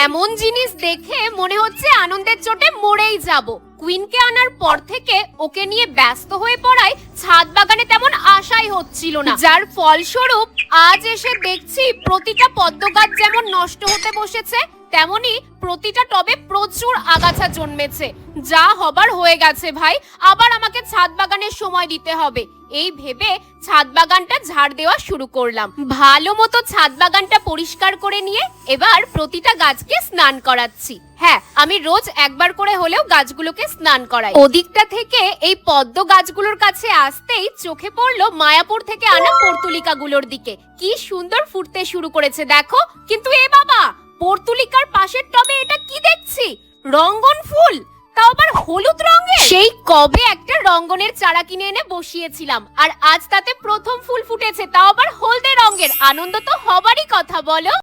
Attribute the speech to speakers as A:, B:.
A: এমন জিনিস দেখে মনে হচ্ছে আনন্দের চোটে মরেই যাব। কুইনকে আনার পর থেকে ওকে নিয়ে ব্যস্ত হয়ে পড়ায় ছাদ বাগানে তেমন আশাই হচ্ছিল না, যার ফলস্বরূপ আজ এসে দেখছি প্রতিটা পদ্ম গাছ যেমন নষ্ট হতে বসেছে, তেমনি প্রতিটা টবে প্রচুর আগাছা জন্মেছে। যা হবার হয়ে গেছে ভাই, আবার আমাকে ছাদ বাগানের সময় দিতে হবে। এই ভেবে ছাদ বাগানটা ঝাড় দেওয়া শুরু করলাম। ভালো মতো ছাদ বাগানটা পরিষ্কার করে নিয়ে এবার প্রতিটা গাছকে স্নান করাচ্ছি। হ্যাঁ, আমি রোজ একবার করে হলেও গাছগুলোকে স্নান করাই। ওদিকটা থেকে এই পদ্ম গাছগুলোর কাছে আসতেই চোখে পড়লো মায়াপুর থেকে আনা পর্তুলিকাগুলোর দিকে। কি সুন্দর ফুটতে শুরু করেছে দেখো। কিন্তু এ বাবা, পর্তুলিকার পাশের টবে এটা কি দেখছি? রঙ্গন ফুল, তাও আবার হলুদ রঙের। সেই কবে একটা রঙ্গনের চারা কিনে এনে বসিয়েছিলাম, আর আজ তাতে প্রথম ফুল ফুটেছে, তাও আবার হলদে রঙের। আনন্দ তো হবারই কথা, বলো।